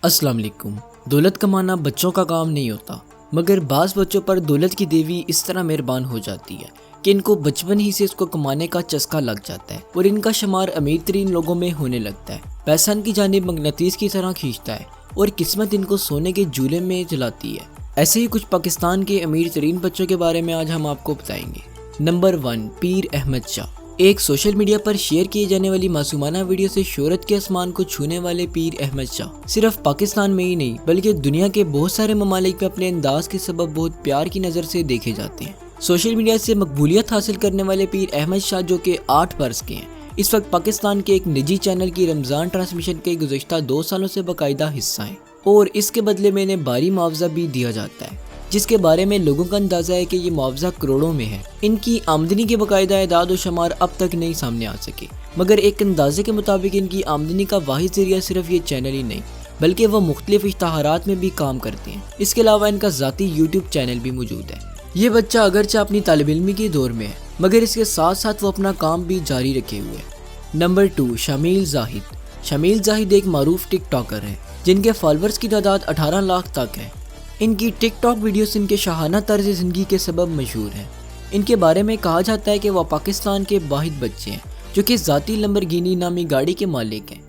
अस्सलाम वालेकुम। दौलत कमाना बच्चों का काम नहीं होता, मगर बाज़ बच्चों पर दौलत की देवी इस तरह मेहरबान हो जाती है कि इनको बचपन ही से इसको कमाने का चस्का लग जाता है और इनका शुमार अमीर तरीन लोगों में होने लगता है। पैसा इनकी जानिब मगनतीस की तरह खींचता है और किस्मत इनको सोने के झूले में चलाती है। ऐसे ही कुछ पाकिस्तान के अमीर तरीन बच्चों के बारे में आज हम आपको बताएंगे। नंबर 1, पीर अहमद शाह। एक सोशल मीडिया पर शेयर किए जाने वाली मासूमाना वीडियो से शोहरत के आसमान को छूने वाले पीर अहमद शाह सिर्फ पाकिस्तान में ही नहीं बल्कि दुनिया के बहुत सारे ममालिक में अपने अंदाज के सबब बहुत प्यार की नज़र से देखे जाते हैं। सोशल मीडिया से मकबूलियत हासिल करने वाले पीर अहमद शाह, जो कि 8 बरस के हैं, इस वक्त पाकिस्तान के एक निजी चैनल की रमज़ान ट्रांसमिशन के गुज़श्ता 2 सालों से बाकायदा हिस्सा हैं और इसके बदले में इन्हें भारी मुआवजा भी दिया जाता है, जिसके बारे में लोगों का अंदाजा है कि ये मुआवजा करोड़ों में है। इनकी आमदनी के बाकायदा एदाद व शुमार अब तक नहीं सामने आ सके, मगर एक अंदाजे के मुताबिक इनकी आमदनी का वाहिद जरिया सिर्फ ये चैनल ही नहीं बल्कि वह मुख्तलिफ इश्तहारात में भी काम करते हैं। इसके अलावा इनका ज़ाती यूट्यूब चैनल भी मौजूद है। ये बच्चा अगरचे अपनी तालिब इल्मी के दौर में है, मगर इसके साथ साथ वो अपना काम भी जारी रखे हुए है। नंबर 2, शमील जाहिद। शमील जाहिद एक मारूफ टिकटॉकर है जिनके फॉलोअर्स की तादाद 18 लाख तक है। इनकी टिकटॉक वीडियोस इनके शाहाना तर्ज ज़िंदगी के सबब मशहूर हैं। इनके बारे में कहा जाता है कि वह पाकिस्तान के वाहिद बच्चे हैं जो कि ज़ाती लैम्बोर्गिनी नामी गाड़ी के मालिक हैं।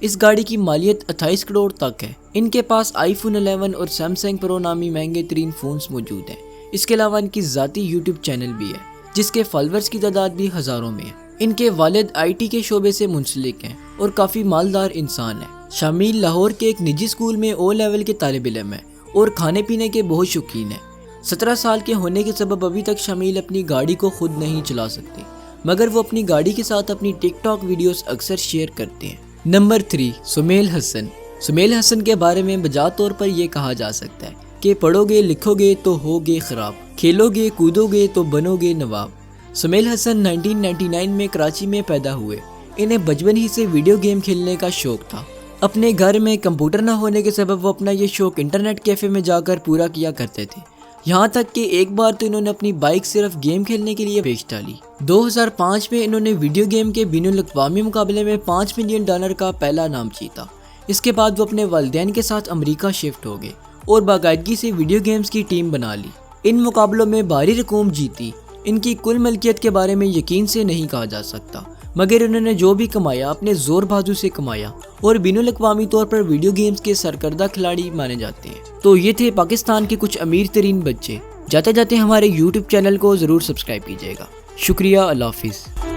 इस गाड़ी की मालियत 28 करोड़ तक है। इनके पास iPhone 11 और सैमसंग प्रो नामी महंगे तरीन फ़ोन्स मौजूद हैं। इसके अलावा इनकी ज़ाती यूट्यूब चैनल भी है जिसके फॉलोअर्स की तादाद भी हज़ारों में है। इनके वालिद IT के शोबे से मुंसलिक हैं और काफ़ी मालदार इंसान है। शमील लाहौर के एक निजी स्कूल में O लेवल के तालिब इल्म है और खाने पीने के बहुत शौकीन है। 17 साल के होने के सबब अभी तक शमील अपनी गाड़ी को खुद नहीं चला सकते, मगर वो अपनी गाड़ी के साथ अपनी टिकटॉक वीडियोस अक्सर शेयर करते हैं। नंबर 3, सुमेल हसन। सुमेल हसन के बारे में बजा तौर पर यह कहा जा सकता है कि पढ़ोगे लिखोगे तो होगे खराब, खेलोगे कूदोगे तो बनोगे नवाब। सुमेल हसन 1999 में कराची में पैदा हुए। इन्हें बचपन ही से वीडियो गेम खेलने का शौक था। अपने घर में कंप्यूटर न होने के सबब वो अपना ये शौक इंटरनेट कैफ़े में जाकर पूरा किया करते थे। यहाँ तक कि एक बार तो इन्होंने अपनी बाइक सिर्फ गेम खेलने के लिए बेच डाली। 2005 में इन्होंने वीडियो गेम के बैनुल-अक़वामी मुकाबले में $5 मिलियन का पहला इनाम जीता। इसके बाद वो अपने वालिदैन के साथ अमेरिका शिफ्ट हो गए और बाकायदगी से वीडियो गेम्स की टीम बना ली। इन मुकाबलों में भारी रकूम जीती। इनकी कुल मलकियत के बारे में यकीन से नहीं कहा जा सकता, मगर उन्होंने जो भी कमाया अपने जोर बाजू से कमाया और बैनुल-अक़वामी तौर पर वीडियो गेम्स के सरकर्दा खिलाड़ी माने जाते हैं। तो ये थे पाकिस्तान के कुछ अमीर तरीन बच्चे। जाते जाते हमारे YouTube चैनल को ज़रूर सब्सक्राइब कीजिएगा। शुक्रिया, अल्लाह हाफिज़।